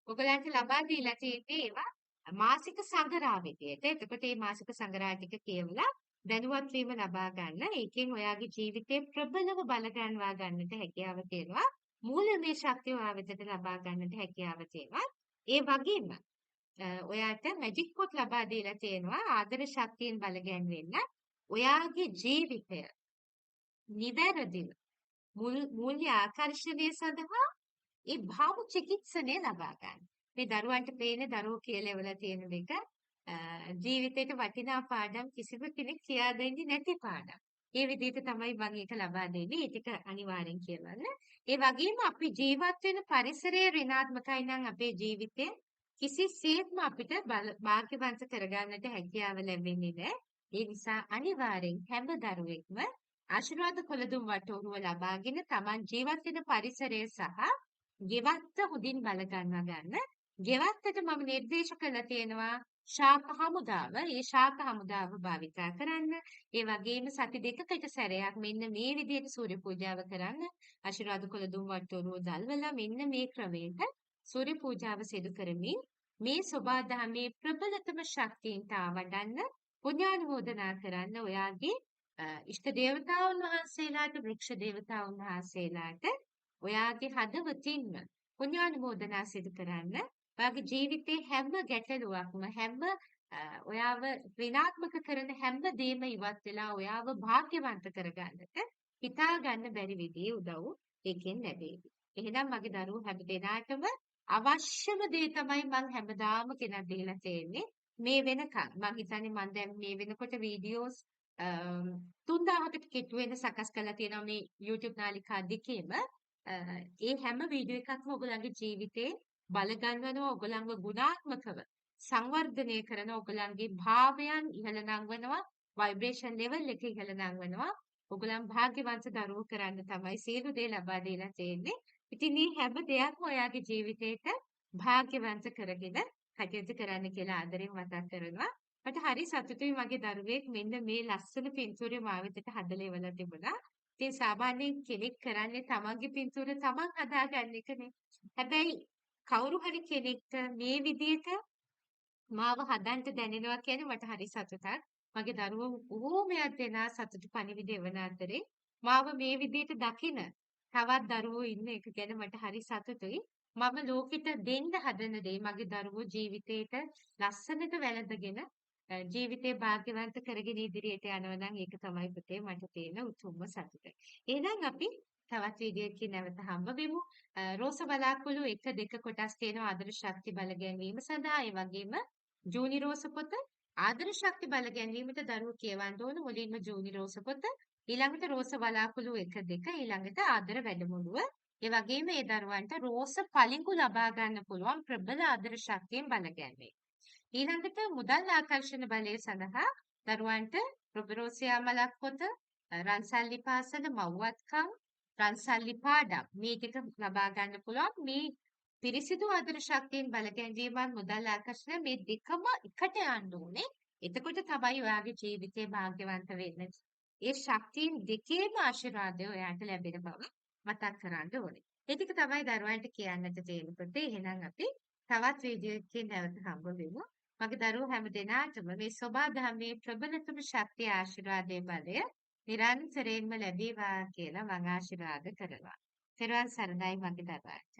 ඔයගලන්ට ලබා දීලා තියෙන්නේ ඒවා මාසික සංගරා විදියට. එතකොට මේ මාසික සංගරා ටික කියවලා දැනුවත් වීම ලබා ගන්න. ඒකෙන් ඔයාගේ ජීවිතේ ප්‍රබලව බල ගන්වා ගන්නට හැකියාව තියෙනවා. මූල්‍යමය ශක්තිය ඔයා වෙතට ලබා ගන්නට හැකියාව තියෙනවා. ඒ වගේම ඔයාට මැජික් පොත් ලබා දීලා තියෙනවා ආදර ශක්තියෙන් බල ගැන්වෙන්න. ඔයාගේ ජීවිතය නිවැරදිව මූල්‍ය ආකර්ෂණය සඳහා ඒ භාව චිකිත්සනය ලබා ගන්න. මේ දරුවන්ට පේන දරුවෝ කියලා එවලා තියෙන එක ජීවිතේට වටිනා පාඩම් කිසිම කෙනෙක් කියා දෙන්නේ නැති පාඩම්. ඒ විදිහට තමයි මම ඒක ලබා දෙන්නේ. ඒ ටික අනිවාර්යෙන් කියවන්න. ඒ වගේම අපි ජීවත් වෙන පරිසරය ඍණාත්මකයි නම් අපේ ජීවිතය කිසිසේත්ම අපිට භාග්‍යවන්ත කරගන්නට හැකියාව ලැබෙන්නේ නැහැ. ඒ නිසා අනිවාර්යෙන් හැම දරුවෙක්ම ආශිර්වාද කොළදුම් වටෝරුව ලබාගෙන Taman ජීවත් වෙන පරිසරය සහ ගෙවත්ත හොඳින් බල ගන්න. ගෙවත්තට මම නිර්දේශ කළා තියෙනවා ශාක හමුදාව. ඒ ශාක හමුදාව භාවිතා කරන්න. ඒ වගේම සති දෙකකට සැරයක් මෙන්න මේ විදිහට සූර්ය පූජාව කරන්න. ආශිර්වාද කොළදුම් වටෝරුව දල්වලා මෙන්න මේ ක්‍රමයට සූර්ය පූජාව සිදු කරමින් මේ සෝබා දහමේ ප්‍රබලතම ශක්තියින්ට ආවඩන්න පුණ්‍යානුමෝදනා කරන්න ඔයාගේ ඉෂ්ට දේවතාවුන් වහන්සේලාට වෘක්ෂ දේවතාවුන් වහන්සේලාට ඔයාගේ හදවතින්ම පුණ්‍යානුමෝදනා සිදු කරන්න. ඔයාගේ ජීවිතේ හැම ගැටලුවක්ම හැම ඔයාව ඍණාත්මක කරන හැම දෙයක්ම ඉවත් වෙලා ඔයාව භාග්‍යවන්ත කරගන්නට හිතා ගන්න බැරි විදිහේ උදව් ඒකෙන් ලැබෙවි. එහෙනම් මගේ දරුවෝ හැම දෙනාටම අවශ්‍යම දේ තමයි මම හැමදාම කෙනක් දීලා තියෙන්නේ. මේ වෙනකන් මම හිතන්නේ මම දැන් මේ වෙනකොට වීඩියෝස් 3000කට කිට්ටු වෙන සකස් කරලා තියෙනවා මේ YouTube නාලිකා දෙකේම. ඒ හැම වීඩියෝ එකක්ම ඔයගලගේ ජීවිතේ බල ගන්නවනවා, ඔයගලන්ව ගුණාත්මකව සංවර්ධනය කරන ඔයගලන්ගේ භාවයන් ඉහළ නංවනවා, ভাইබ්‍රේෂන් ලෙවල් එක ඉහළ නංවනවා. ඔයගලන් භාග්‍යවන්ත දරුවෝ කරන්න තමයි සියලු දේ ලබා දීලා තියෙන්නේ. ඉතින් මේ හැම දෙයක්ම ඔයාගේ ජීවිතේට භාග්‍යවන්ත කරගෙන කටයුතු කරන්න කියලා ආදරෙන් මතක් කරනවා. මට හරි සතුටුයි මගේ දරුවෙක් මෙන්න මේ ලස්සන පින්තූරය මා වෙතට හදලා ඉවලා තිබුණා. ඉතින් සාමාන්‍යයෙන් කෙනෙක් කරන්නේ තමන්ගේ පින්තූර තමන් හදාගන්න එකනේ. හැබැයි කවුරු හරි කෙනෙක්ට මේ විදිහට මාව හදන්න දැනෙනවා කියන්නේ මට හරි සතුටක්. මගේ දරුවෝ බොහෝමයක් දෙනා සතුටු පණිවිඩ එවන අතරේ මාව මේ විදිහට දකින තවත් දරුවෝ ඉන්න එක ගැන මට හරි සතුටුයි. මම ලෝකෙට දෙන්න හදන දේ මගේ දරුවෝ ජීවිතේට ලස්සනට වැළඳගෙන ජීවිතේ භාග්‍යවන්ත කරගෙන ඉදිරියට යනවා නම් ඒක තමයි පුතේ මට තියෙන උතුම්ම සතුට. එහෙනම් අපි තවත් වීඩියෝ එකකින් නැවත හම්බ වෙමු. රෝස බලාකුළු 1 2 කොටස් තියෙනවා ආදර ශක්ති බල ගැන්වීම සඳහා. ඒ වගේම ජූනි රෝස පොත ආදර ශක්ති බල ගැන්වීමට දරුවෝ කියවන්න ඕන. මුලින්ම ජූනි රෝස පොත, ඊළඟට රෝස බලාකුළු 1 2, ඊළඟට ආදර වැඩමුළුව. ඒ වගේම ඒ දරුවන්ට රෝස පළිඟු ලබා ගන්න පුළුවන් ප්‍රබල ආදර ශක්තියෙන් බලගැන්වේ. ඊළඟට මුදල් ආකර්ෂණ බලය සඳහා දරුවන්ට රොබරෝසියා මලක් පොත, රන්සල්ලි පාසල, මව්වත්කම්, රන්සල්ලි පාඩම් මේ ටික ලබා ගන්න පුළුවන්. මේ පිරිසිදු ආදර ශක්තියෙන් බලගැන්වීමත් මුදල් ආකර්ෂණ මේ දෙකම එකට යන්න ඕනේ. එතකොට තමයි ඔයාගේ ජීවිතේ භාග්‍යවන්ත වෙන්නේ. ඒ ශක්තියින් දෙකේම ආශිර්වාදය ඔයාට ලැබෙන බව මතක් කරගන්න ඕනේ. ඒ ටික තමයි දරුවන්ට කියන්නට තියෙන පුතේ. එහෙනම් අපි තවත් වීඩියෝ එකකින් නැවත හම්බ වෙමු. මගේ දරුවෝ හැමදෙනාටම මේ සෝබා දහමේ ප්‍රබලතම ශක්තිය ආශිර්වාදයේ බලය නිරන්තරයෙන්ම ලැබේවා කියලා මම ආශිර්වාද කරනවා. තෙරුවන් සරණයි මගේ දරුවන්ට.